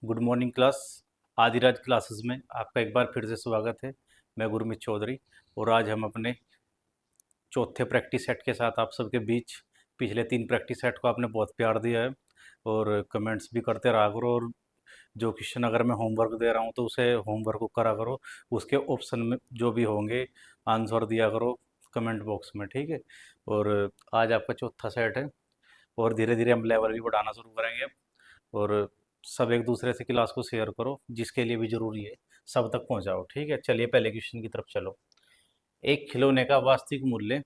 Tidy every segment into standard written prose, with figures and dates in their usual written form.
Good morning class. Adiraj classes में आपका एक बार फिर से स्वागत है। मैं गुरमीत चौधरी और आज हम अपने चौथे प्रैक्टिस सेट के साथ आप सबके बीच। पिछले 3 प्रैक्टिस सेट को आपने बहुत प्यार दिया है और कमेंट्स भी करते रहा करो। और जो क्वेश्चन अगर मैं होमवर्क दे रहा हूँ तो उसे होमवर्क को करा करो। उसके ऑप्शन में जो भी होंगे आंसर दिया करो कमेंट बॉक्स में, ठीक है। और आज आपका चौथा सेट है और धीरे धीरे हम लेवल भी बढ़ाना शुरू करेंगे। और सब एक दूसरे से क्लास को शेयर करो, जिसके लिए भी ज़रूरी है सब तक पहुंचाओ, ठीक है। चलिए पहले क्वेश्चन की तरफ चलो। एक खिलौने का वास्तविक मूल्य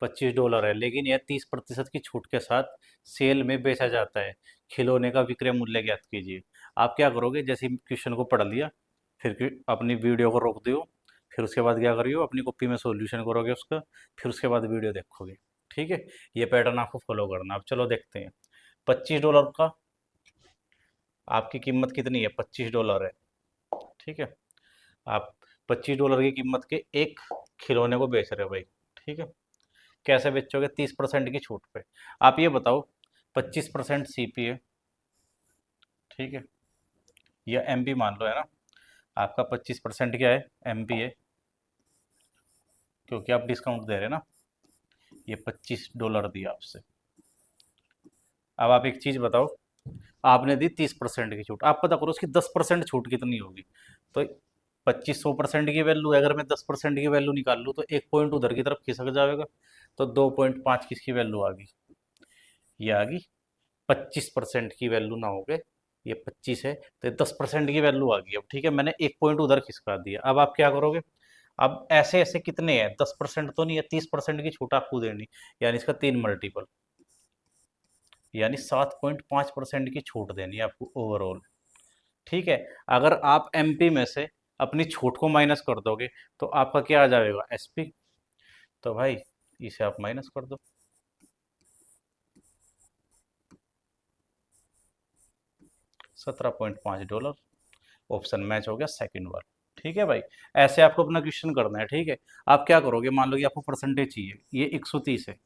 $25 है, लेकिन यह 30% की छूट के साथ सेल में बेचा जाता है। खिलौने का विक्रय मूल्य ज्ञात कीजिए। आप क्या करोगे, जैसे क्वेश्चन को पढ़ लिया फिर अपनी वीडियो को रोक दियो, फिर उसके बाद क्या करियो अपनी कॉपी में सॉल्यूशन करोगे उसका, फिर उसके बाद वीडियो देखोगे, ठीक है। ये पैटर्न आपको फॉलो करना। अब चलो देखते हैं। $25 का आपकी कीमत कितनी है? $25 है, ठीक है। आप $25 की कीमत के एक खिलौने को बेच रहे हो भाई, ठीक है। कैसे बेचोगे? 30% की छूट पे। आप ये बताओ, 25% CP है, ठीक है, या MP मान लो, है ना। आपका 25% क्या है? MP है, क्योंकि आप डिस्काउंट दे रहे हैं ना। ये $25 दिया आपसे। अब आप एक चीज़ बताओ, आपने दी 30% की छूट, आप पता करो उसकी 10% छूट कितनी होगी। तो 2500% की वैल्यू है, अगर मैं 10% की वैल्यू निकाल लूँ तो एक पॉइंट उधर की तरफ खिसक जाएगा। तो 2.5 किसकी वैल्यू आ गई? ये आ गई 25% की वैल्यू ना हो गए, ये 25 है तो 10% की वैल्यू आ गई। अब ठीक है, मैंने एक पॉइंट उधर खिसका दिया। अब आप क्या करोगे? अब ऐसे ऐसे कितने हैं? 10% तो नहीं है, 30% की छूट आपको देनी, यानी इसका 3 मल्टीपल, यानी 7.5% की छूट देनी है आपको ओवरऑल, ठीक है। अगर आप MP में से अपनी छूट को माइनस कर दोगे तो आपका क्या आ जाएगा? SP। तो भाई इसे आप माइनस कर दो, $17.5। ऑप्शन मैच हो गया सेकंड वाला, ठीक है भाई। ऐसे आपको अपना क्वेश्चन करना है, ठीक है। आप क्या करोगे, मान लो कि आपको परसेंटेज चाहिए, ये 130 है,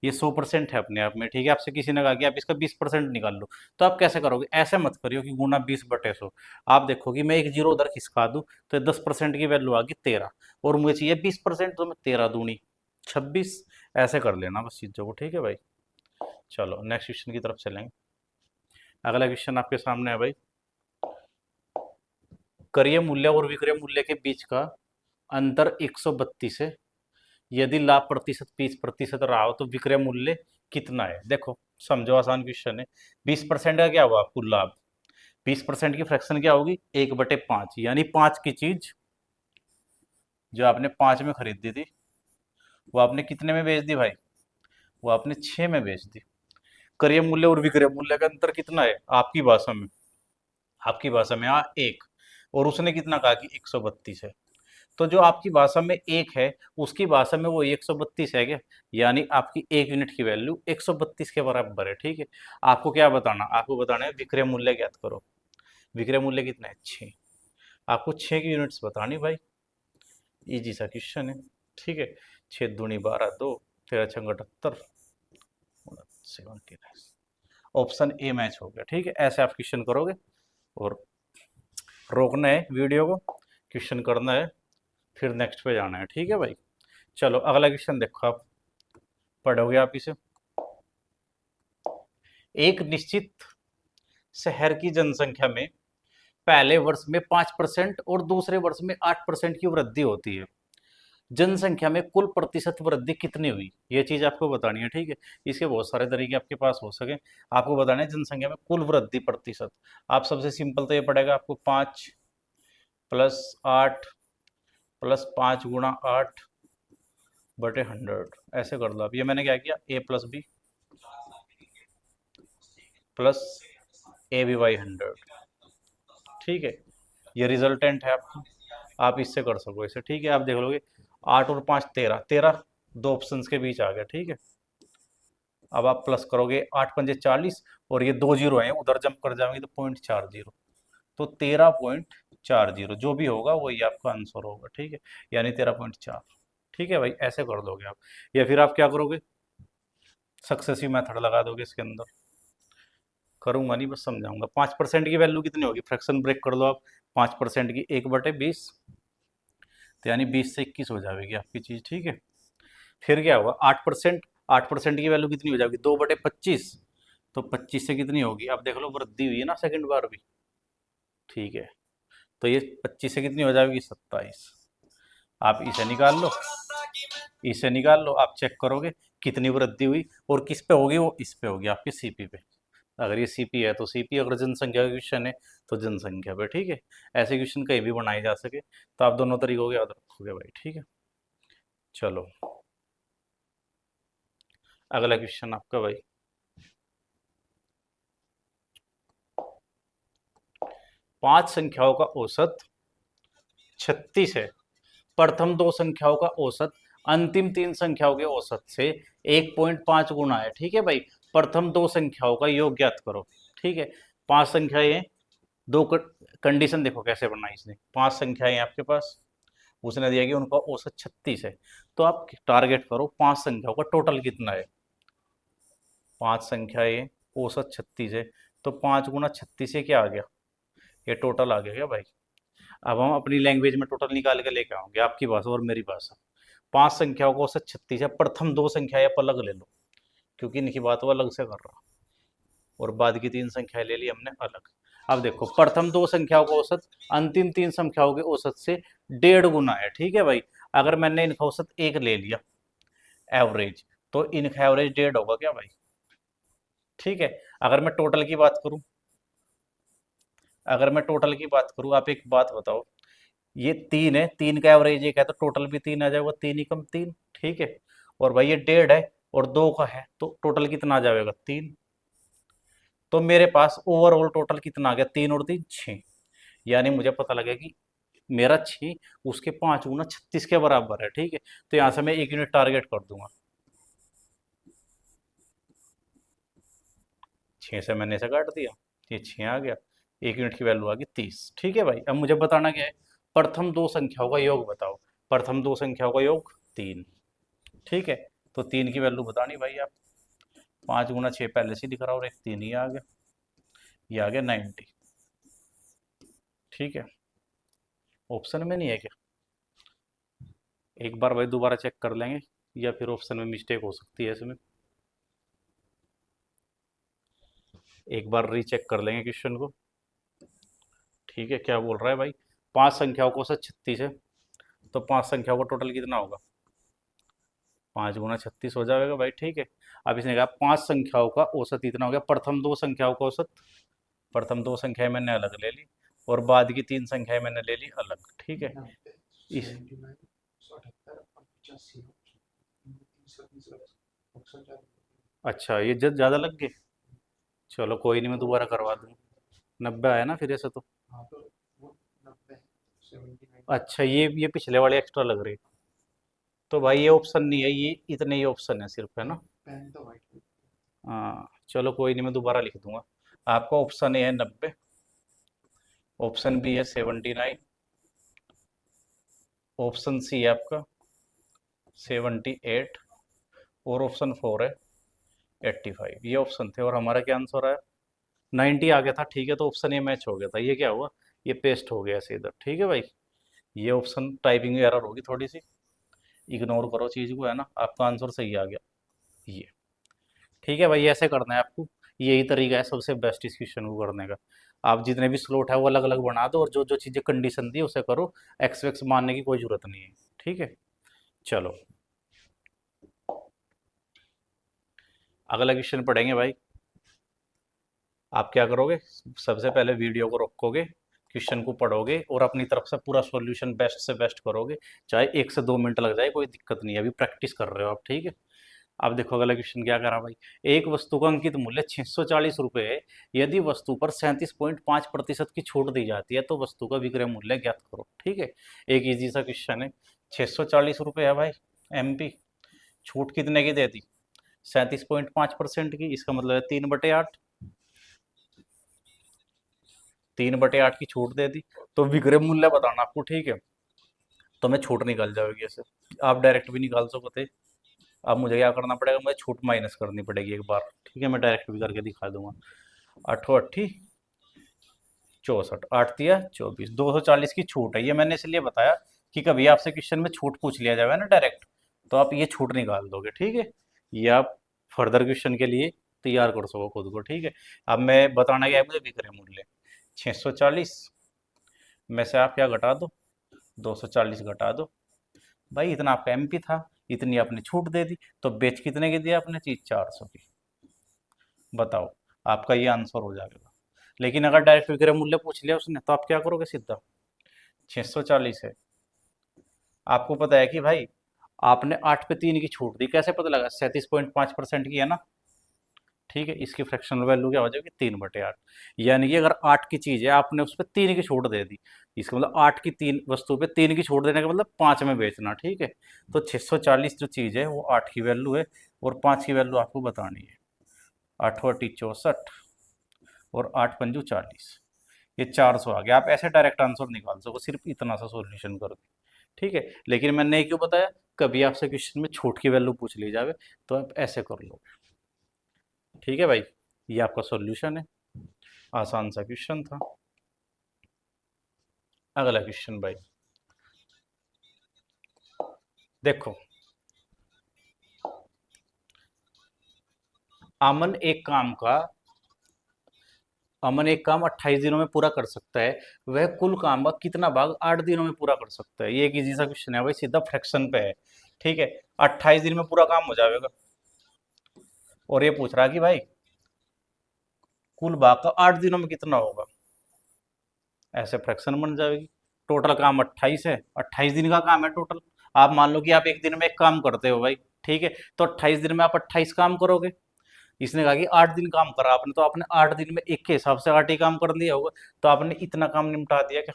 ये 100% है अपने आप में, ठीक है। आपसे किसी ने कहा कि आप इसका 20% निकाल लो, तो आप कैसे करोगे? ऐसे मत करियो कि गुना 20/100। आप देखो कि मैं एक जीरो उधर खिसका दूं तो 10% की वैल्यू आ गई 13, और मुझे चाहिए 20%, तो मैं 13 दूनी 26। ऐसे कर लेना बस चीज़ों को, ठीक है भाई। चलो नेक्स्ट क्वेश्चन की तरफ चलेंगे। अगला क्वेश्चन आपके सामने है भाई। क्रय मूल्य और विक्रय मूल्य के बीच का अंतर 132 है। यदि लाभ प्रतिशत 20% रहा हो तो विक्रय मूल्य कितना है? देखो समझो, आसान क्वेश्चन है। 20% का क्या हुआ? कुल लाभ। 20% की फ्रैक्शन क्या होगी? 1/5, यानी 5 की चीज जो आपने 5 में खरीदी थी वो आपने कितने में बेच दी भाई? वो आपने 6 में बेच दी। क्रय मूल्य और विक्रय मूल्य का अंतर कितना है आपकी भाषा में? आपकी भाषा में एक, और उसने कितना कहा कि 132 है। तो जो आपकी भाषा में एक है, उसकी भाषा में वो 132 है क्या? यानी आपकी एक यूनिट की वैल्यू 132 के बराबर है, ठीक है। आपको क्या बताना? आपको बताना है विक्रय मूल्य ज्ञात करो। विक्रय मूल्य कितना है? 6। आपको 6 की यूनिट्स बतानी भाई। इजी सा क्वेश्चन है, ठीक है। 6 दूनी 12, 2, 13 छंग 78, 79। ऑप्शन ए मैच हो गया, ठीक है। ऐसे आप क्वेश्चन करोगे और रोकना है वीडियो को, क्वेश्चन करना है, फिर नेक्स्ट पे जाना है, ठीक है भाई। चलो अगला क्वेश्चन देखो, आप पढ़ोगे आप इसे। एक निश्चित शहर की जनसंख्या में पहले वर्ष में 5% और दूसरे वर्ष में 8% की वृद्धि होती है। जनसंख्या में कुल प्रतिशत वृद्धि कितनी हुई? ये चीज आपको बतानी है, ठीक है। इसके बहुत सारे तरीके आपके पास हो सके, आपको बताना है जनसंख्या में कुल वृद्धि प्रतिशत। आप सबसे सिंपल तो ये पड़ेगा आपको, 5 + 8 + 5 × 8/100, ऐसे कर लो। अब ये मैंने क्या किया, A + B +AB/100, ठीक है। ये रिजल्टेंट है आपका, आप इससे कर सको इसे, ठीक है। आप देख लोगे 8 और 5 13, 13 दो ऑप्शन के बीच आ गया, ठीक है। अब आप प्लस करोगे, 8×5 = 40, और ये 2 जीरो है उधर जंप कर जाएंगे तो 0.40, तो 13.40 जो भी होगा वही आपका आंसर होगा, ठीक है। यानी 13.4, ठीक है भाई। ऐसे कर दोगे आप, या फिर आप क्या करोगे, सक्सेसिव मेथड लगा दोगे इसके अंदर। करूँगा नहीं, बस समझाऊंगा। 5% की वैल्यू कितनी होगी, फ्रैक्शन ब्रेक कर लो आप। 5% की 1/20, तो यानी 20 से 21 हो जाएगी आपकी चीज़, ठीक है। फिर क्या होगा, 8%, 8% की वैल्यू कितनी हो जाएगी, 2/25, तो 25 से कितनी होगी, अब देख लो वृद्धि हुई है ना सेकंड बार भी, ठीक है। तो ये 25 से कितनी हो जाएगी, 27। आप इसे निकाल लो, इसे निकाल लो, आप चेक करोगे कितनी वृद्धि हुई, और किस पे होगी, वो इस पे होगी आपकी सीपी पे। अगर ये सीपी है तो सीपी, अगर जनसंख्या का क्वेश्चन है तो जनसंख्या पे, ठीक है। ऐसे क्वेश्चन कहीं भी बनाए जा सके, तो आप दोनों तरीकों के याद रखोगे भाई, ठीक है। चलो अगला क्वेश्चन आपका भाई, 5 संख्याओं का औसत 36 है, प्रथम 2 संख्याओं का औसत अंतिम 3 संख्याओं के औसत से 1.5 गुना है, ठीक है भाई। प्रथम 2 संख्याओं का योग ज्ञात करो, ठीक है। 5 संख्याएं हैं, दो कंडीशन देखो कैसे बनाई इसने। 5 संख्याएं हैं आपके पास, उसने दिया कि उनका औसत 36 है, तो आप टारगेट करो 5 संख्याओं का टोटल कितना है। 5 संख्याएं, औसत 36 है, तो 5 गुना 36 से क्या आ गया, ये टोटल आ गया क्या भाई। अब हम अपनी लैंग्वेज में टोटल निकाल के लेके आओगे, आपकी भाषा और मेरी भाषा। 5 संख्याओं को औसत 36 है, प्रथम 2 संख्याएं आप अलग ले लो, क्योंकि इनकी बात वो अलग से कर रहा, और बाद की 3 संख्याएं ले ली हमने अलग। अब देखो, प्रथम 2 संख्याओं का औसत अंतिम 3 संख्याओं के औसत से 1.5 गुना है, ठीक है भाई। अगर मैंने इनका औसत 1 ले लिया एवरेज, तो इनका एवरेज 1.5 होगा क्या भाई, ठीक है। अगर मैं टोटल की बात करूं, अगर मैं टोटल की बात करूं, आप एक बात बताओ, ये 3 है, 3 का एवरेज 1 है, तो टोटल भी 3 आ जाएगा, 3 ही कम 3, ठीक है। और भाई ये 1.5 है और 2 का है, तो टोटल कितना आ जाएगा, 3। तो मेरे पास ओवरऑल टोटल कितना आ गया, 3 और 3 6, यानी मुझे पता लगा कि मेरा 6 उसके 5 गुना 36 के बराबर है, ठीक है। तो यहाँ से मैं 1 यूनिट टारगेट कर दूंगा, 6 से मैंने इसे काट दिया, ये 6 आ गया, 1 यूनिट की वैल्यू आ गई 30, ठीक है भाई। अब मुझे बताना क्या है, प्रथम 2 संख्याओं का योग बताओ। प्रथम 2 संख्याओं का योग 3, ठीक है। तो 3 की वैल्यू बतानी भाई आप, 5 गुना 6 पहले से दिख रहा, और एक 3 ही आ गया, ये आ गया 90, ठीक है। ऑप्शन में नहीं है क्या, एक बार भाई दोबारा चेक कर लेंगे, या फिर ऑप्शन में मिस्टेक हो सकती है इसमें, एक बार रीचेक कर लेंगे क्वेश्चन को, ठीक है। क्या बोल रहा है भाई, 5 संख्याओं को औसत 36 है, तो 5 संख्याओं का टोटल कितना होगा, 5 गुना 36 हो जाएगा भाई, ठीक है। अब इसने कहा 5 संख्याओं का औसत इतना हो गया, प्रथम 2 संख्याओं का औसत, प्रथम 2 संख्याएं मैंने अलग ले ली, और बाद की 3 संख्याएं मैंने ले ली अलग, ठीक है। इस अच्छा, ये जब ज़्यादा लग गए, चलो कोई नहीं, मैं दोबारा करवा दूँ। 90 आया ना फिर ऐसे तो, अच्छा ये पिछले वाले एक्स्ट्रा लग रही, तो भाई ये ऑप्शन नहीं है, ये इतने ही ऑप्शन है सिर्फ, है ना। हाँ चलो कोई नहीं, मैं दोबारा लिख दूंगा। आपका ऑप्शन ए है 90, ऑप्शन बी है 79, ऑप्शन सी है आपका 78, और ऑप्शन 4 है 85। ये ऑप्शन थे, और हमारा क्या आंसर आया, 90 आ गया था, ठीक है। तो ऑप्शन ए मैच हो गया था, ये क्या हुआ, ये पेस्ट हो गया ऐसे इधर, ठीक है भाई। ये ऑप्शन टाइपिंग एरर होगी थोड़ी सी, इग्नोर करो चीज़ को, है ना। आपका आंसर सही आ गया ये, ठीक है भाई। ऐसे करना है आपको, यही तरीका है सबसे बेस्ट इस क्वेश्चन को करने का। आप जितने भी स्लॉट है वो अलग अलग बना दो, और जो जो चीज़ें कंडीशन दी उसे करो, एक्स वैक्स मानने की कोई जरूरत नहीं है, ठीक है। चलो अगला क्वेश्चन पढ़ेंगे भाई। आप क्या करोगे, सबसे पहले वीडियो को रोकोगे, क्वेश्चन को पढ़ोगे, और अपनी तरफ से पूरा सॉल्यूशन बेस्ट से बेस्ट करोगे, चाहे 1 से 2 मिनट लग जाए, कोई दिक्कत नहीं है, अभी प्रैक्टिस कर रहे हो आप, ठीक है। अब देखो अगला क्वेश्चन क्या करा भाई, एक वस्तु का अंकित मूल्य 640 रुपये है, यदि वस्तु पर 37.5% की छूट दी जाती है, तो वस्तु का विक्रय मूल्य ज्ञात करो, ठीक है। एक इजी सा क्वेश्चन है, 640 रुपये है भाई, एमपी, छूट कितने की दे दी, 37.5% की, इसका मतलब है 3/8, 3/8 की छूट दे दी, तो विक्रय मूल्य बताना आपको, ठीक है। तो मैं छूट निकल जाएगी ऐसे, आप डायरेक्ट भी निकाल सकते थे। अब मुझे क्या करना पड़ेगा, मुझे छूट माइनस करनी पड़ेगी एक बार, ठीक है। मैं डायरेक्ट भी करके दिखा दूंगा। आठों अट्ठी 64, 8 दिया 24, 240 की छूट है। ये मैंने इसलिए बताया कि कभी आपसे क्वेश्चन में छूट पूछ लिया जाए ना डायरेक्ट, तो आप ये छूट निकाल दोगे, ठीक है। ये आप फर्दर क्वेश्चन के लिए तैयार कर सको खुद को, ठीक है। अब मैं बताना क्या है मुझे, विक्रय मूल्य 640 में से आप क्या घटा दो, 240 घटा दो। भाई इतना आपका एमपी था, इतनी आपने छूट दे दी, तो बेच कितने की दिया आपने चीज, 400 की। बताओ, आपका ये आंसर हो जाएगा। लेकिन अगर डायरेक्ट विक्रय मूल्य पूछ लिया उसने, तो आप क्या करोगे, सीधा 640 है। आपको पता है कि भाई आपने 8 पे 3 की छूट दी, कैसे पता लगा, 37.5% की है ना, ठीक है। इसकी फ्रैक्शनल वैल्यू क्या हो जाएगी, 3/8। यानी कि अगर 8 की चीज़ है, आपने उस पर 3 की छूट दे दी, इसका मतलब 8 की 3 वस्तु पे 3 की छूट देने का मतलब 5 में बेचना, ठीक है। तो 640 जो चीज़ है वो 8 की वैल्यू है, और 5 की वैल्यू आपको बतानी है। 8 अट्ठी 64 और 8 पंजू 40, ये 400 आ गया। आप ऐसे डायरेक्ट आंसर निकाल सको सिर्फ इतना सा सॉल्यूशन कर, ठीक है। लेकिन मैंने ये क्यों बताया, कभी आपसे क्वेश्चन में छूट की वैल्यू पूछ ली जावे तो आप ऐसे कर लो, ठीक है भाई। ये आपका सॉल्यूशन है, आसान सा क्वेश्चन था। अगला क्वेश्चन भाई देखो, अमन एक काम का अमन एक काम 28 दिनों में पूरा कर सकता है, वह कुल काम का कितना भाग 8 दिनों में पूरा कर सकता है। ये एक इजी सा क्वेश्चन है भाई, सीधा फ्रैक्शन पे है, ठीक है। 28 दिन में पूरा काम हो जाएगा, और ये पूछ रहा कि भाई कुल भाग का 8 दिनों में कितना होगा, ऐसे फ्रैक्शन बन जाएगी। टोटल काम 28 है, 28 दिन का काम है टोटल। आप मान लो कि आप एक दिन में एक काम करते हो भाई, ठीक है। तो 28 दिन में आप 28 काम करोगे। इसने कहा कि 8 दिन काम करा आपने, तो आपने 8 दिन में एक के हिसाब से 8 ही काम कर दिया होगा, तो आपने इतना काम निपटा दिया क्या।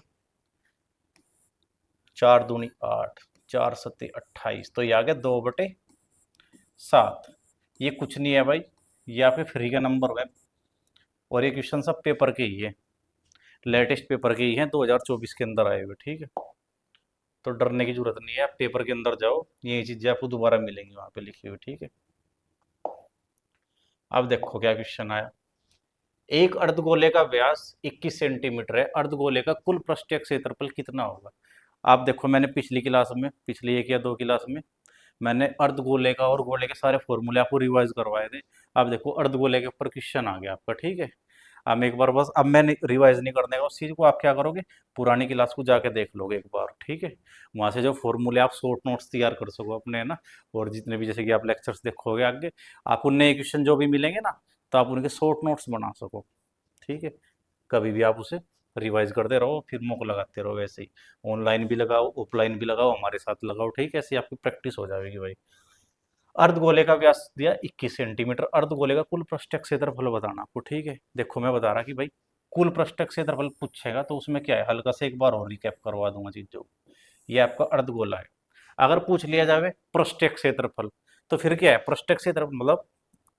4 दूनी 8, 4 सत्ते 28, तो ये आ गया 2/7। ये कुछ नहीं है भाई, ये आपके फ्री का नंबर है, और ये क्वेश्चन सब पेपर के ही है, लेटेस्ट पेपर के ही हैं, 2024 के अंदर आए हुए, ठीक है। तो डरने की जरूरत नहीं है, आप पेपर के अंदर जाओ, ये चीजें आपको दोबारा मिलेंगी वहां पे लिखी हुई, ठीक है। अब देखो क्या क्वेश्चन आया। एक अर्धगोले का व्यास 21 सेंटीमीटर है, अर्धगोले का कुल पृष्ठीय क्षेत्रफल कितना होगा। आप देखो, मैंने पिछली क्लास में, पिछली 1 या 2 क्लास में मैंने अर्धगोले का और गोले के सारे फॉर्मूले आपको रिवाइज करवाए थे। अब देखो अर्धगोले के ऊपर क्वेश्चन आ गया आपका, ठीक है। अब एक बार बस, अब मैं रिवाइज नहीं करने का उस चीज़ को, आप क्या करोगे, पुरानी क्लास को जाके देख लोगे एक बार, ठीक है। वहाँ से जो फॉर्मूले आप शॉर्ट नोट्स तैयार कर सको अपने, है ना। और जितने भी जैसे कि आप लेक्चर्स देखोगे आगे, आपको नए क्वेश्चन जो भी मिलेंगे ना, तो आप उनके शॉर्ट नोट्स बना सको, ठीक है। कभी भी आप उसे रिवाइज करते रहो, फिर मौका लगाते रहो, वैसे ही ऑनलाइन भी लगाओ, ऑफलाइन भी लगाओ, हमारे साथ लगाओ, ठीक है। ऐसे आपकी प्रैक्टिस हो जाएगी भाई। अर्धगोले का व्यास दिया 21 सेंटीमीटर, अर्धगोले का कुल पृष्ठीय क्षेत्रफल बताना आपको, ठीक है। देखो मैं बता रहा कि भाई कुल पृष्ठीय क्षेत्रफल पूछेगा, तो उसमें क्या है, हल्का से एक बार और रिकैप करवा दूंगा चीजों। ये आपका अर्धगोला है। अगर पूछ लिया जाए पृष्ठीय क्षेत्रफल, तो फिर क्या है, पृष्ठीय क्षेत्रफल मतलब,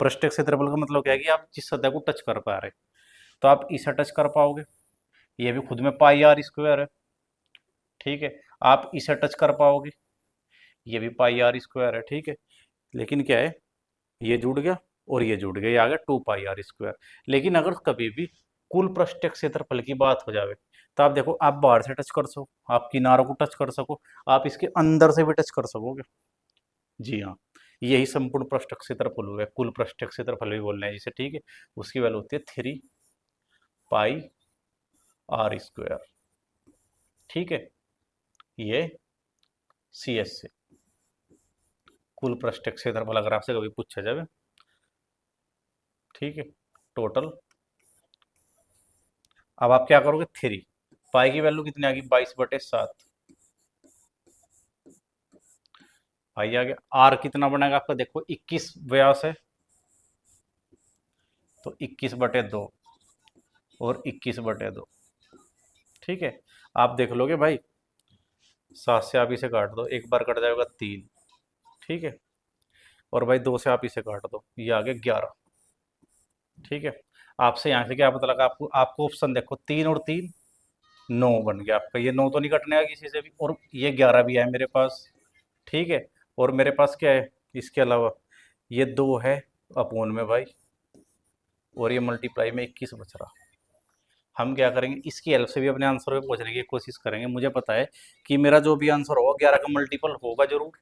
पृष्ठीय क्षेत्रफल का मतलब क्या है कि आप जिस सतह को टच कर पा रहे, तो आप इसे टच कर पाओगे, ये भी खुद में पाई आर स्क्वायर है, ठीक है। आप इसे टच कर पाओगे, ये भी पाई आर स्क्वायर है, ठीक है। लेकिन क्या है, ये जुड़ गया और ये जुड़ गया, ये आ गया 2 पाई आर स्क्वायर। लेकिन अगर कभी भी कुल पृष्ठीय क्षेत्रफल की बात हो जावे, तो आप देखो, आप बाहर से टच कर सको, आप किनारों को टच कर सको, आप इसके अंदर से भी टच कर सकोगे। जी हाँ, यही संपूर्ण पृष्ठीय क्षेत्रफल हुआ है, कुल पृष्ठीय क्षेत्रफल भी बोल रहे हैं जिसे, ठीक है। उसकी वैल्यू होती है 3 पाई आर स्क्वायर, ठीक है। ये सी एस से कुल पृष्ठीय क्षेत्रफल अगर आपसे कभी पूछा जाए, ठीक है, टोटल। अब आप क्या करोगे, 3 पाई की वैल्यू कितनी आ गई, 22/7। पाई आ गया, आर कितना बनेगा आपका, देखो 21 व्यास है, तो 21/2 और 21/2, ठीक है। आप देख लोगे भाई, 7 से आप इसे काट दो, एक बार कट जाएगा 3, ठीक है। और भाई 2 से आप इसे काट दो, ये आ गया 11, ठीक है। आपसे यहाँ से क्या पता लगा, आपको आपको ऑप्शन देखो, 3 और 3 9 बन गया आपका, ये 9 तो नहीं कटने का किसी से भी, और ये 11 भी है मेरे पास, ठीक है। और मेरे पास क्या है इसके अलावा, ये 2 है अपोन में भाई, और ये मल्टीप्लाई में 21 बच रहा। हम क्या करेंगे, इसकी हेल्प से भी अपने आंसर पे पहुंचने की कोशिश करेंगे। मुझे पता है कि मेरा जो भी आंसर होगा 11 का मल्टीपल होगा जरूर।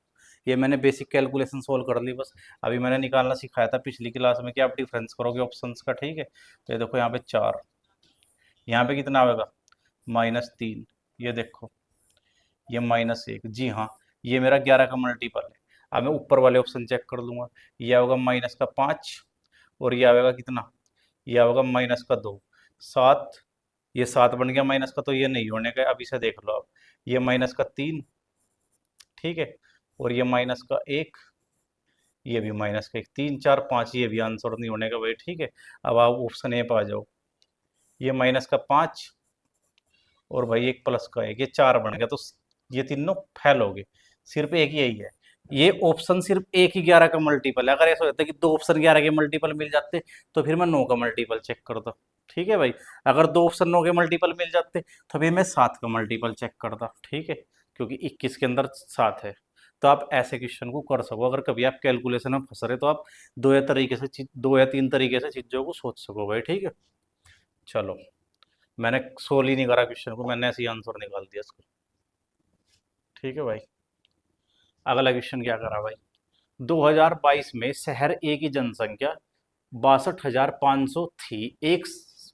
ये मैंने बेसिक कैलकुलेशन सोल्व कर ली बस। अभी मैंने निकालना सिखाया था पिछली क्लास में कि आप डिफरेंस करोगे ऑप्शंस का, ठीक है। तो ये देखो यहाँ पे 4, यहाँ पे कितना आएगा -3, ये देखो ये -1, जी हाँ, ये मेरा 11 का मल्टीपल है। अब मैं ऊपर वाले ऑप्शन चेक कर लूँगा, ये होगा -5 और ये आएगा कितना, ये होगा -2, 7, ये 7 बन गया माइनस का, तो ये नहीं होने का। अब इसे देख लो आप, ये -3, ठीक है, और ये -1, ये भी -1, 3 4 5, ये भी आंसर नहीं होने का भाई, ठीक है। अब आप ऑप्शन ए पर आ जाओ, ये -5 और भाई एक +1, ये 4 बन गया, तो ये तीनों फेल हो गए। सिर्फ एक यही है, ये ऑप्शन सिर्फ एक ही 11 का मल्टीपल है। अगर ऐसा होता कि दो ऑप्शन 11 के मल्टीपल मिल जाते तो फिर मैं 9 का मल्टीपल चेक करता, ठीक है भाई। अगर दो ऑप्शन 9 के मल्टीपल मिल जाते तो फिर मैं 7 का मल्टीपल चेक करता, ठीक है, क्योंकि 21 के अंदर 7 है। तो आप ऐसे क्वेश्चन को कर सको। अगर कभी आप कैलकुलेशन में फंस रहे तो आप दो या तीन तरीके से चीज़ों को सोच सको भाई, ठीक है। चलो, मैंने सोल्व ही नहीं करा क्वेश्चन को, मैंने ऐसे ही आंसर निकाल दिया इसको, ठीक है भाई। अगला क्वेश्चन क्या करा भाई, 2022 में शहर ए की जनसंख्या 62,500 थी। एक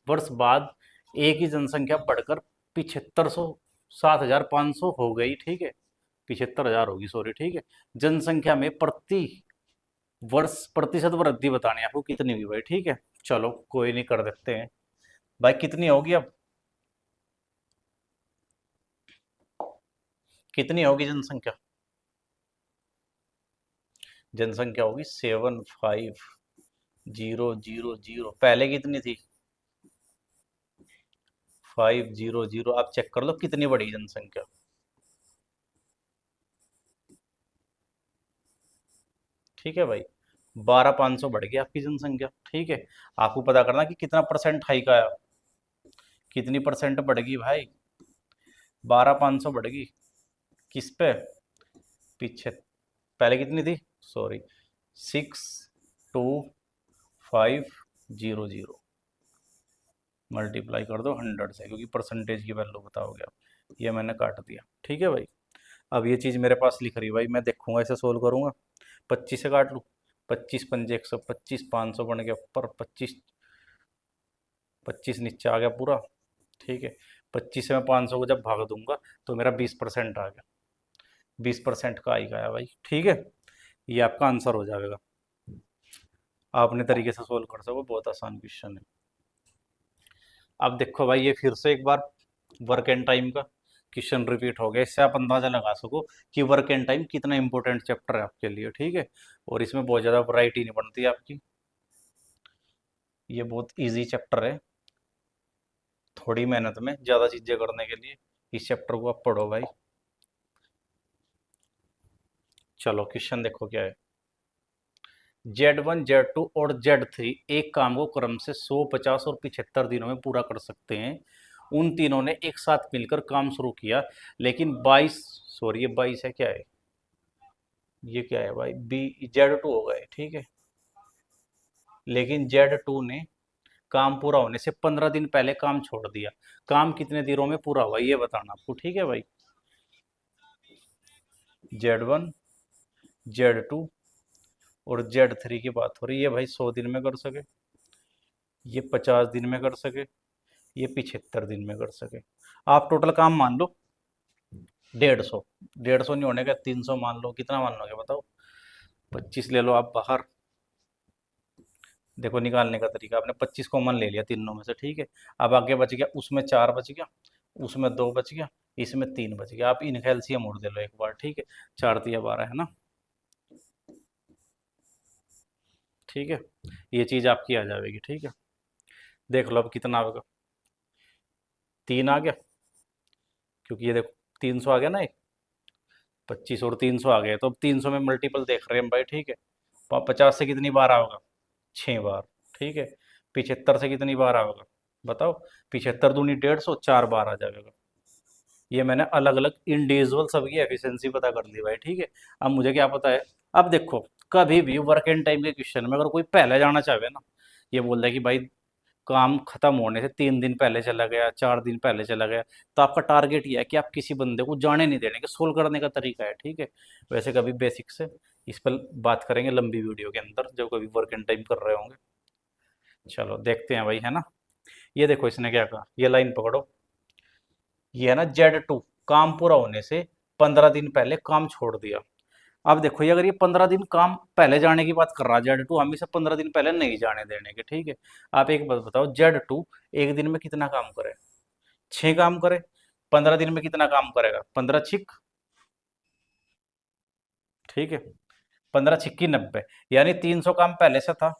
वर्ष बाद ए की जनसंख्या बढ़कर 7500 7,500 हो गई, ठीक है, 75,000 होगी, सॉरी, ठीक है। जनसंख्या में प्रति वर्ष प्रतिशत वृद्धि बतानी है आपको, कितनी हुई भाई, ठीक है। चलो कोई नहीं, कर देते हैं भाई, कितनी होगी अब, कितनी होगी जनसंख्या, जनसंख्या होगी 75000। पहले कितनी थी 500। आप चेक कर लो कितनी बड़ी जनसंख्या, ठीक है भाई, 12,500 बढ़ गई आपकी जनसंख्या, ठीक है। आपको पता करना कि कितना परसेंट हाइक आया, कितनी परसेंट बढ़ गई भाई, 12,500 बढ़ गई, किस पे, पीछे, पहले कितनी थी, सॉरी, 62500, मल्टीप्लाई कर दो 100 से, क्योंकि परसेंटेज की वैल्यू बताओगे आप। ये मैंने काट दिया, ठीक है भाई। अब ये चीज़ मेरे पास लिख रही है भाई, मैं देखूंगा इसे सोल्व करूंगा। 25 से काट लूँ, 25 पंजे 125, 500 बन गया ऊपर, 25 25 नीचे आ गया पूरा, ठीक है। 25 से मैं 500 को जब भाग दूंगा तो मेरा 20% आ गया, 20% का आई गया भाई, ठीक है। ये आपका आंसर हो जाएगा। आपने तरीके से सोल्व कर सको, बहुत आसान क्वेश्चन है। अब देखो भाई, ये फिर से एक बार वर्क एंड टाइम का क्वेश्चन रिपीट हो गया। इससे आप अंदाजा लगा सको कि वर्क एंड टाइम कितना इंपॉर्टेंट चैप्टर है आपके लिए, ठीक है। और इसमें बहुत ज़्यादा वैरायटी नहीं बनती आपकी, ये बहुत इजी चैप्टर है। थोड़ी मेहनत में ज़्यादा चीज़ें करने के लिए इस चैप्टर को आप पढ़ो भाई। चलो क्वेश्चन देखो क्या है, Z1 Z2 और Z3 एक काम को क्रम से 100, 50 और 75 दिनों में पूरा कर सकते हैं। उन तीनों ने एक साथ मिलकर काम शुरू किया, लेकिन 22, सॉरी ये 22 है, क्या है ये, क्या है भाई, Z2 हो गए, ठीक है। लेकिन Z2 ने काम पूरा होने से 15 दिन पहले काम छोड़ दिया। काम कितने दिनों में पूरा हुआ ये बताना आपको, ठीक है भाई। Z1 Z2 और Z3 की बात हो रही है भाई, 100 दिन में कर सके, ये 50 दिन में कर सके, ये 75 दिन में कर सके। आप टोटल काम मान लो 150, 150 नहीं होने का 300 मान लो, कितना मान लोगे बताओ, 25 ले लो आप बाहर। देखो निकालने का तरीका, आपने 25 कॉमन ले लिया तीनों में से, ठीक है। अब आगे बच गया, उसमें 4 बच गया, उसमें 2 बच गया, इसमें 3 बच गया। आप इन एलसीएम उड़ दे लो एक बार, ठीक है, 4 तिया 12 है ना, ठीक है। ये चीज़ आपकी आ जाएगी, ठीक है। देख लो अब कितना होगा, 3 आ गया, क्योंकि ये देखो 300 आ गया ना, 25 और 300 आ गए, तो अब 300 में मल्टीपल देख रहे हैं हम भाई, ठीक है। 50 से कितनी बार आओगा, 6 बार, ठीक है। 75 से कितनी बार आओगा बताओ, 75 दूनी 150, 4 बार आ जाएगा। ये मैंने अलग अलग इंडिविजुअल सबकी एफिशिएंसी पता कर ली भाई, ठीक है। अब मुझे क्या पता है, अब देखो कभी भी वर्क एंड टाइम के क्वेश्चन में अगर कोई पहले जाना चाहे ना, ये बोल रहा है कि भाई काम खत्म होने से 3 दिन पहले चला गया, 4 दिन पहले चला गया, तो आपका टारगेट ये है कि आप किसी बंदे को जाने नहीं देने के, सोल्व करने का तरीका है, ठीक है। वैसे कभी बेसिक से इस पर बात करेंगे लंबी वीडियो के अंदर, जब कभी वर्क एंड टाइम कर रहे होंगे। चलो देखते हैं भाई, है ना। ये देखो इसने क्या कहा, ये लाइन पकड़ो। ये है ना Z2, काम पूरा होने से 15 दिन पहले काम छोड़ दिया। अब देखो ये, अगर ये 15 दिन काम पहले जाने की बात कर रहा है Z2, हम इसे 15 दिन पहले नहीं जाने देने के, ठीक है। आप एक बात बताओ, Z2 एक दिन में कितना काम करे? 6 काम करे। 15 दिन में कितना काम करेगा? 15 छिक, ठीक है। 15 छिक्की 90, यानी 300 काम पहले से था।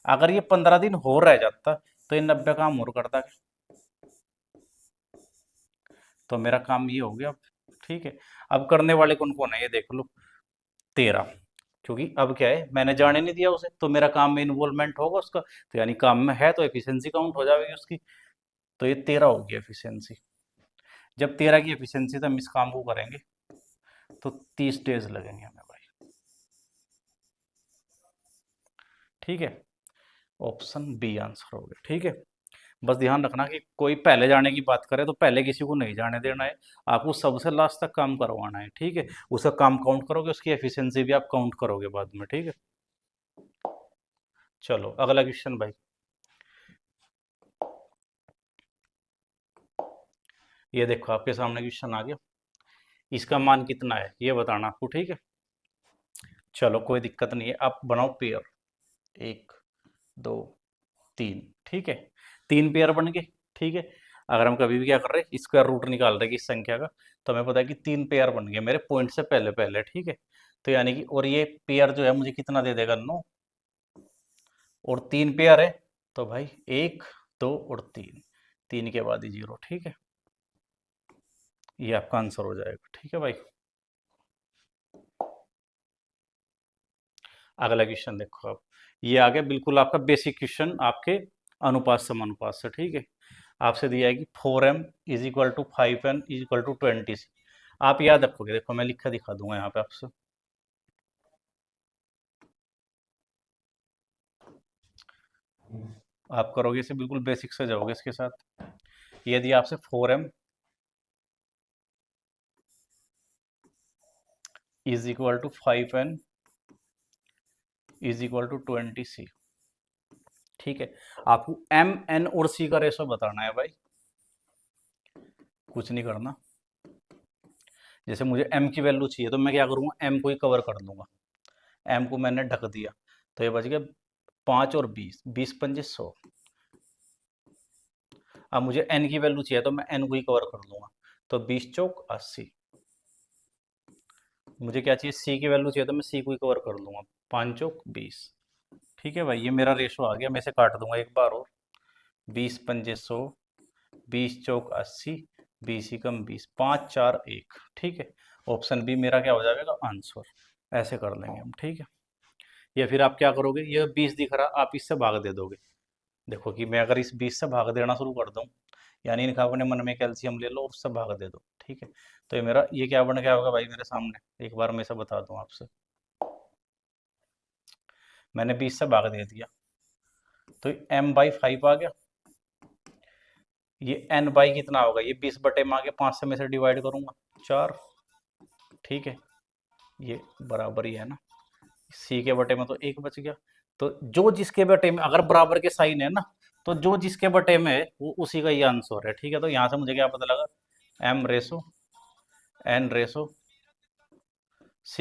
अगर ये 15 दिन हो रह जाता तो ये 90 काम और करता, तो मेरा काम ये हो गया, ठीक है। अब करने वाले कौन कौन है ये देख लो, 13, क्योंकि अब क्या है, मैंने जाने नहीं दिया उसे, तो मेरा काम में इन्वॉल्वमेंट होगा उसका, तो यानी काम में है तो एफिशिएंसी काउंट हो जाएगी उसकी। तो ये 13 होगी एफिशिएंसी। जब 13 की एफिशिएंसी, तो हम इस काम को करेंगे तो 30 डेज लगेंगे हमें भाई, ठीक है। ऑप्शन बी आंसर हो गया, ठीक है। बस ध्यान रखना कि कोई पहले जाने की बात करे तो पहले किसी को नहीं जाने देना है, आपको सबसे लास्ट तक काम करवाना है, ठीक है। उसका काम काउंट करोगे, उसकी एफिशिएंसी भी आप काउंट करोगे बाद में, ठीक है। चलो अगला क्वेश्चन भाई। ये देखो आपके सामने क्वेश्चन आ गया, इसका मान कितना है ये बताना आपको, ठीक है। चलो कोई दिक्कत नहीं है, आप बनाओ पेयर, 1 2 3, ठीक है। 3 पेयर बन गए, ठीक है। अगर हम कभी भी क्या कर रहे हैं, स्क्वायर रूट निकाल रहे हैं इस संख्या का, तो हमें पता है कि 3 पेयर बन गए मेरे पॉइंट से पहले पहले, ठीक है। तो यानी कि, और ये पेयर जो है मुझे कितना दे देगा? 9, और 3 पेयर है, तो भाई 1 2 और 3, 3 के बाद ही 0, ठीक है। ये आपका आंसर हो जाएगा, ठीक है भाई। अगला क्वेश्चन देखो आप, ये आ गया बिल्कुल आपका बेसिक क्वेश्चन, आपके अनुपात समानुपात से, ठीक है। आपसे दिया है कि 4m is equal to 5n is equal to 20। आप याद रखोगे, देखो मैं लिखा दिखा दूंगा यहाँ पे आपसे। आप करोगे इसे, बिल्कुल बेसिक से जाओगे इसके साथ। ये दिया आपसे 4m is equal to 5n is equal to 20c, ठीक है। आपको m n और c का रेशो बताना है भाई, कुछ नहीं करना। जैसे मुझे m की वैल्यू चाहिए, तो मैं क्या करूँगा, m को ही कवर कर दूंगा। m को मैंने ढक दिया, तो ये बच गया 5 और 20, 20 × 5 = 100। अब मुझे n की वैल्यू चाहिए, तो मैं n को ही कवर कर दूंगा, तो 20 × 4 = 80। मुझे क्या चाहिए, c की वैल्यू चाहिए, तो मैं c को ही कवर कर दूंगा, 5 × 20, ठीक है भाई। ये मेरा रेशो आ गया, मैं इसे काट दूंगा एक बार और, 20 × 5 = 100, 20 × 4 = 80, 20 × 20, 5 4 1, ठीक है। ऑप्शन बी मेरा क्या हो जाएगा आंसर, ऐसे कर लेंगे हम, ठीक है। या फिर आप क्या करोगे, ये 20 दिख रहा, आप इससे भाग दे दोगे। देखो कि मैं अगर इस 20 से भाग देना शुरू कर दूं, यानी इनका अपने मन में कैल्शियम ले लो और उससे भाग दे दो, ठीक है। तो ये मेरा, ये क्या बन गया होगा भाई मेरे सामने, एक बार मैं इसे बता दूं आपसे। मैंने 20 से भाग दे दिया, तो m/5 आ गया। ये n/ कितना होगा, ये 20 बटे में आ गया, 5 से मैं इसे डिवाइड करूंगा, 4, ठीक है। ये बराबर ही है ना, c के बटे में तो 1 बच गया। तो जो जिसके बटे में, अगर बराबर के साइन है ना, तो जो जिसके बटे में है वो उसी का ही आंसर है, ठीक है। तो यहाँ से मुझे क्या पता लगा, m/n/c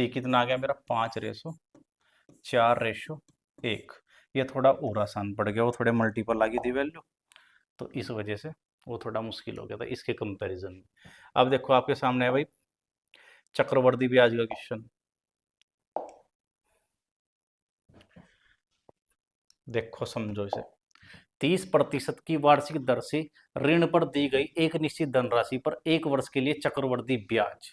कितना आ गया मेरा, 5/4/1। ये थोड़ा और आसान पड़ गया, वो थोड़े मल्टीपल आ गई थी वैल्यू, तो इस वजह से वो थोड़ा मुश्किल हो गया था इसके कंपैरिजन में। अब देखो आपके सामने है भाई चक्रवर्ती ब्याज का क्वेश्चन, देखो समझो इसे। 30% की वार्षिक दर से ऋण पर दी गई एक निश्चित धनराशि पर 1 वर्ष के लिए चक्रवर्ती ब्याज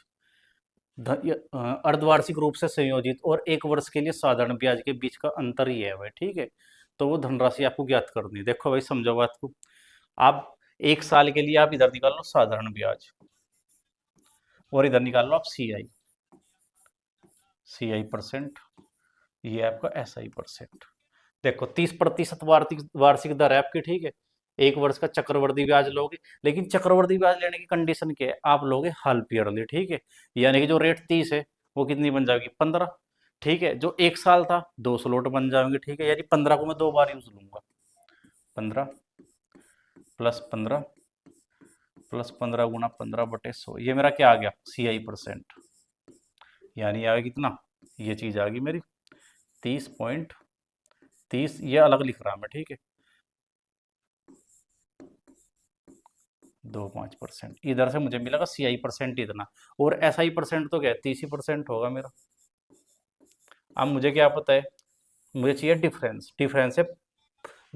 अर्धवार्षिक रूप से संयोजित और 1 वर्ष के लिए साधारण ब्याज के बीच का अंतर ही है भाई, ठीक है। तो वो धनराशि आपको ज्ञात करनी है। देखो भाई समझो बात को, आप 1 साल के लिए आप इधर निकाल लो साधारण ब्याज, और इधर निकाल लो आप सी आई परसेंट, ये आपका SI परसेंट। देखो 30% वार्षिक वार्षिक दर है आपकी, ठीक है। एक वर्ष का चक्रवृद्धि ब्याज लोगे, लेकिन चक्रवृद्धि ब्याज लेने की कंडीशन क्या है, आप लोगे हाफ ईयरली, ठीक है। यानी कि जो रेट 30 है वो कितनी बन जाएगी, 15, ठीक है। जो एक साल था 2 स्लॉट बन जाएंगे, ठीक है। यानी 15 को मैं 2 बार यूज लूंगा, 15 प्लस 15 प्लस 15 गुना 15/100, ये मेरा क्या आ गया, CI%। यानी आ गया कितना, ये चीज आ गई मेरी 30.30, ये अलग लिख रहा मैं, ठीक है। 2.5% इधर से मुझे मिलेगा CI% इतना, और SI% तो क्या है, 30% होगा मेरा। अब मुझे क्या पता है, मुझे चाहिए डिफरेंस, डिफरेंस है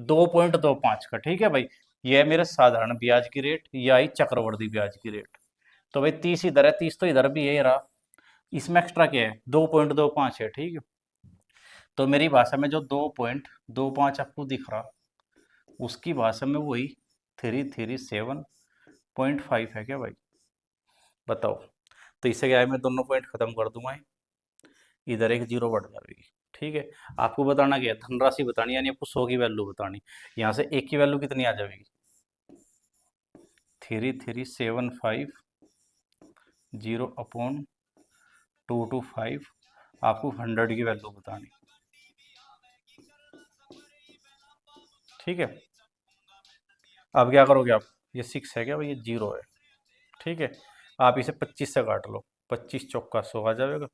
2.25 का, ठीक है भाई। ये है मेरे साधारण ब्याज की रेट, ये आई चक्रवर्ती ब्याज की रेट। तो भाई 30 इधर है, 30 तो इधर भी यही रहा, इसमें एक्स्ट्रा क्या है, 2.25 है, ठीक है। तो मेरी भाषा में जो 2.25 आपको दिख रहा, उसकी भाषा में वही 337.5 है क्या भाई, बताओ। तो इससे क्या है, मैं दोनों पॉइंट खत्म कर दूंगा, इधर एक जीरो बढ़ जाएगी, ठीक है। आपको बताना क्या है, धनराशि बतानी, यानी आपको 100 की वैल्यू बतानी। यहाँ से एक की वैल्यू कितनी आ जाएगी, 3375 0/225, आपको 100 की वैल्यू बतानी, ठीक है। अब क्या करोगे आप, ये 6 है क्या भाई, ये 0 है, ठीक है। आप इसे 25 से काट लो, 25 चौका 100 आ जाएगा,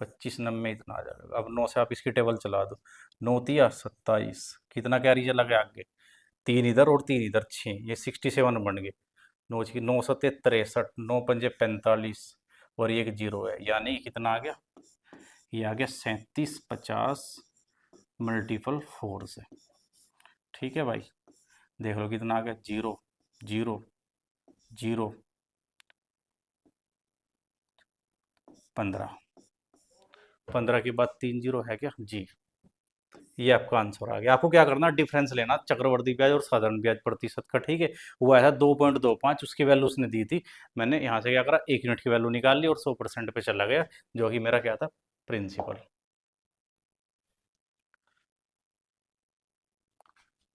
25 नब्बे इतना आ जाएगा। अब 9 से आप इसकी टेबल चला दो, 9 तिया 27, कितना कैरी चला गया आगे, 3 इधर और 3 इधर, 6, ये 67 बन गए। 9 9 63, 9 पंजे 45, और ये एक जीरो है, यानी कितना आ गया, ये आ गया 3750 मल्टीपल 4 से, ठीक है भाई। देख लो कितना आ गया, 0 0 0 15, 15 के बाद 3 जीरो है क्या जी, ये आपका आंसर आ गया। आपको क्या करना, डिफरेंस लेना चक्रवर्ती ब्याज और साधारण ब्याज प्रतिशत का, ठीक है। वो आया था 2.25, उसकी वैल्यू उसने दी थी, मैंने यहाँ से क्या करा, 1 यूनिट की वैल्यू निकाल ली और 100% पे चला गया, जो कि मेरा क्या था, प्रिंसिपल,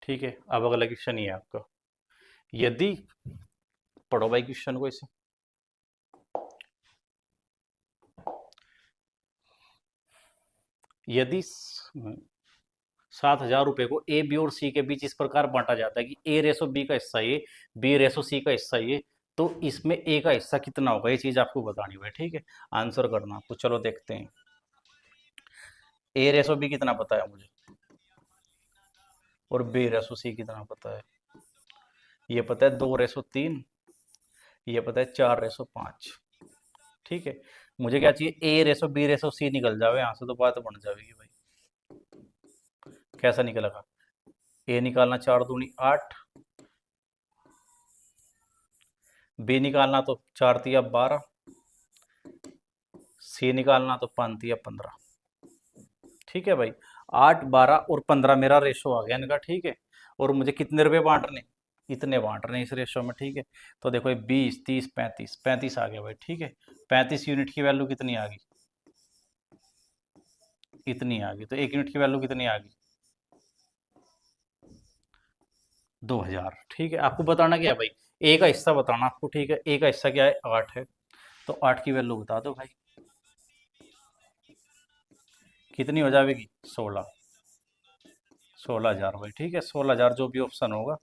ठीक है। अब अगला क्वेश्चन ही है आपका, यदि, पढ़ो भाई क्वेश्चन को इसे, यदि 7,000 रुपए को ए, बी और सी के बीच इस प्रकार बांटा जाता है कि A/B का हिस्सा ये, B/C का हिस्सा ये, तो इसमें ए का हिस्सा कितना होगा, ये चीज आपको बतानी होगी, ठीक है। आंसर करना आपको, चलो देखते हैं। A/B कितना पता है मुझे, और B/C कितना पता है, ये पता है 2/3, ये पता है 4/5, ठीक है। मुझे क्या चाहिए, A/B/C निकल जावे यहाँ से, तो बात बन जाएगी भाई। कैसा निकलेगा, ए निकालना 4 दूनी 8, बी निकालना तो 4 तिया 12, सी निकालना तो 5 तिया 15, ठीक है भाई। 8 12 और 15 मेरा रेशो आ गया इनका, ठीक है। और मुझे कितने रुपए बांटने, इतने बांटने इस रेशो में, ठीक है। तो देखो 20 30 35 आ गया भाई, ठीक है। 35 यूनिट की वैल्यू कितनी आ गई, इतनी आ गई। तो 1 यूनिट की वैल्यू कितनी आ गई, 2000, ठीक है। आपको बताना क्या है भाई, ए का हिस्सा बताना आपको, ठीक है। ए का हिस्सा क्या है, 8 है, तो 8 की वैल्यू बता दो भाई, कितनी हो जाएगी, 16 भाई, ठीक है। 16,000 जो भी ऑप्शन होगा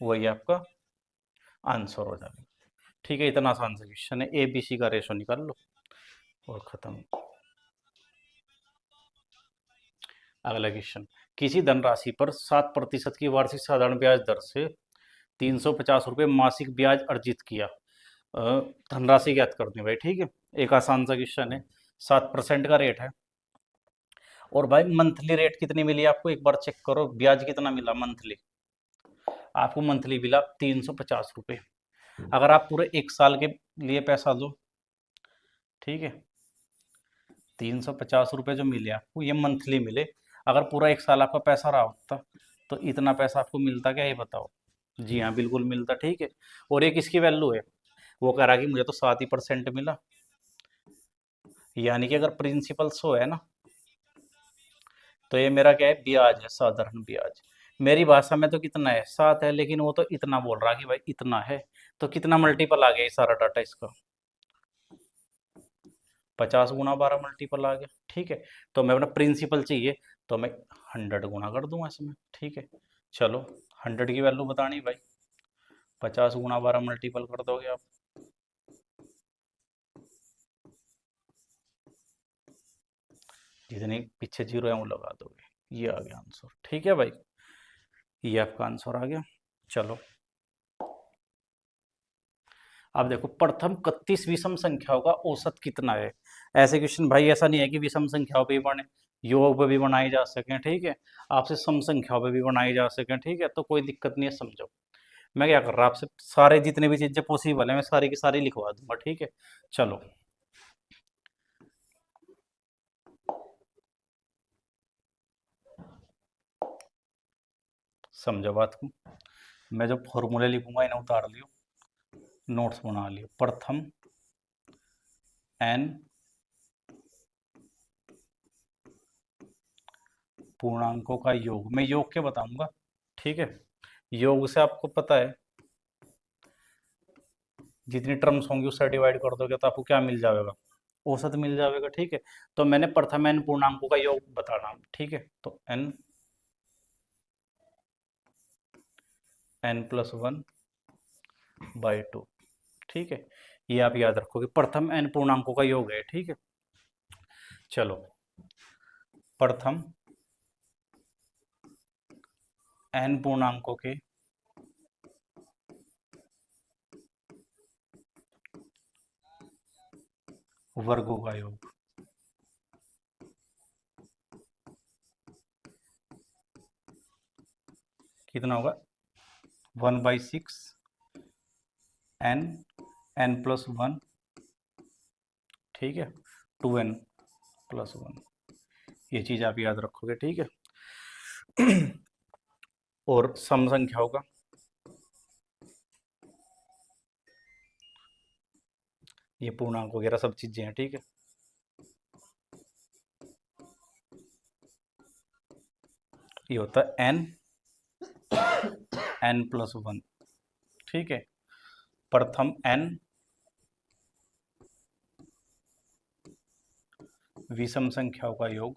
वही आपका आंसर हो जाएगा, ठीक है। इतना आसान सा क्वेश्चन है, ABC का रेशो निकाल लो और खत्म। अगला क्वेश्चन, किसी धनराशि पर 7% की वार्षिक साधारण ब्याज दर से 350 रुपये मासिक ब्याज अर्जित किया, धनराशि ज्ञात करनी भाई, ठीक है। एक आसान सा क्वेश्चन है, 7% का रेट है, और भाई मंथली रेट कितनी मिली आपको, एक बार चेक करो, ब्याज कितना मिला मंथली, आपको मंथली मिला 350 रुपये। अगर आप पूरे एक साल के लिए पैसा दो, ठीक है, 350 रुपये जो मिले आपको, ये मंथली मिले। अगर पूरा एक साल आपका पैसा रहा होता, तो इतना पैसा आपको मिलता क्या, ये बताओ। जी हाँ, बिल्कुल मिलता, ठीक है। और एक इसकी वैल्यू है, वो कह रहा है कि मुझे तो 7% मिला, यानी कि अगर प्रिंसिपल 100 है ना, तो ये मेरा क्या है, ब्याज है, साधारण ब्याज। मेरी भाषा में तो कितना है, 7 है, लेकिन वो तो इतना बोल रहा कि भाई इतना है। तो कितना मल्टीपल आ गया ये सारा डाटा इसका, 50 गुना 12 मल्टीपल आ गया। ठीक है, तो मैं अपना प्रिंसिपल चाहिए, तो मैं 100 गुना कर दूंगा इसमें। ठीक है, चलो 100 की वैल्यू बतानी भाई, 50 गुना 12 मल्टीपल कर दोगे आप, जितने पीछे जीरो है वो लगा दोगे, ये आ गया आंसर। ठीक है भाई, ये आपका आंसर आ गया। चलो अब देखो, प्रथम 31 विषम संख्याओं का औसत कितना है। ऐसे क्वेश्चन भाई ऐसा नहीं है कि विषम संख्याओं पे ही बने, योग पे भी बनाई जा सकें। ठीक है, आपसे सम संख्याओं पे भी बनाई जा सकें। ठीक है, तो कोई दिक्कत नहीं है, समझो। मैं क्या कर रहा आपसे, सारे जितने भी चीजें पॉसिबल है मैं सारी की सारी लिखवा दूंगा। ठीक है, चलो समझो बात को। मैं जो फॉर्मूले लिखूंगा इन्हें उतार लियो, नोट्स बना लियो। प्रथम एन पूर्णांकों का योग, मैं योग के बताऊंगा। ठीक है, योग से आपको पता है जितनी टर्म्स होंगी उससे डिवाइड कर दोगे तो आपको क्या मिल जाएगा, औसत मिल जाएगा। ठीक है, तो मैंने प्रथम एन पूर्णांकों का योग बताना। ठीक है, तो एन n+1/2। ठीक है, ये आप याद रखोगे, प्रथम एन पूर्णांकों का योग है। ठीक है, चलो प्रथम एन पूर्णांकों के वर्गों का योग कितना होगा, 1/6 n+1। ठीक है, 2n+1, ये चीज आप याद रखोगे। ठीक है, और सम संख्याओं का, ये पूर्णांक वगैरह सब चीजें हैं। ठीक है, ये होता है n+1। ठीक है, प्रथम n विषम संख्याओं का योग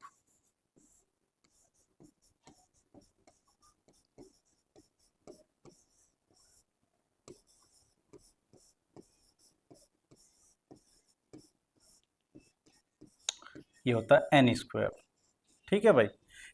ये होता है n²। ठीक है भाई,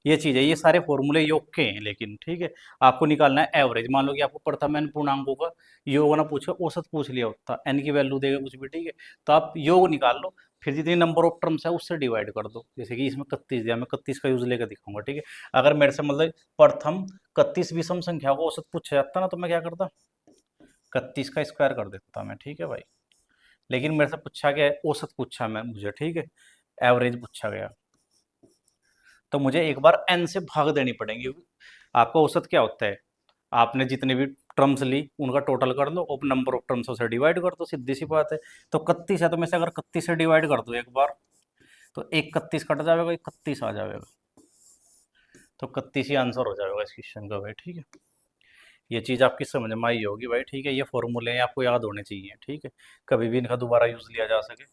ये चीज है, ये सारे फॉर्मूले योग के हैं, लेकिन ठीक है आपको निकालना है एवरेज। मान लो कि आपको प्रथम एन पूर्णांकों का योग ना पूछो, औसत पूछ लिया होता, एन की वैल्यू देगा कुछ भी। ठीक है, तो आप योग निकाल लो, फिर जितनी नंबर ऑफ टर्म्स है उससे डिवाइड कर दो। जैसे कि इसमें 31 दिया, मैं 31 का यूज लेकर दिखाऊंगा। ठीक है, अगर मेरे से मतलब प्रथम 31 विषम संख्या को औसत पूछा जाता ना, तो मैं क्या करता, 31 का स्क्वायर कर देता मैं। ठीक है भाई, लेकिन मेरे से पूछा गया है औसत, पूछा मैं मुझे। ठीक है, एवरेज पूछा गया, तो मुझे एक बार एन से भाग देनी पड़ेगी। आपका औसत क्या होता है, आपने जितने भी टर्म्स ली उनका टोटल कर लो और नंबर ऑफ टर्म्स से डिवाइड कर दो, सीधी सी बात है। तो 31 है, तो मैं से अगर 31 से डिवाइड कर दो एक बार, तो एक 31 कट जाएगा, 31 आ जाएगा, तो 31 ही आंसर हो जाएगा इस क्वेश्चन का भाई। ठीक है, ये चीज़ आपकी समझ में आई होगी भाई। ठीक है, ये फॉर्मूले आपको याद होने चाहिए। ठीक है, कभी भी इनका दोबारा यूज लिया जा सके,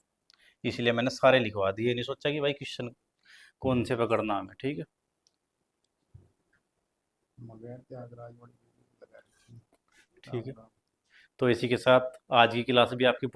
इसलिए मैंने सारे लिखवा दिए, नहीं सोचा कि भाई क्वेश्चन कौन से पे करना हमें। ठीक है, ठीक है, तो इसी के साथ आज की क्लास भी आपकी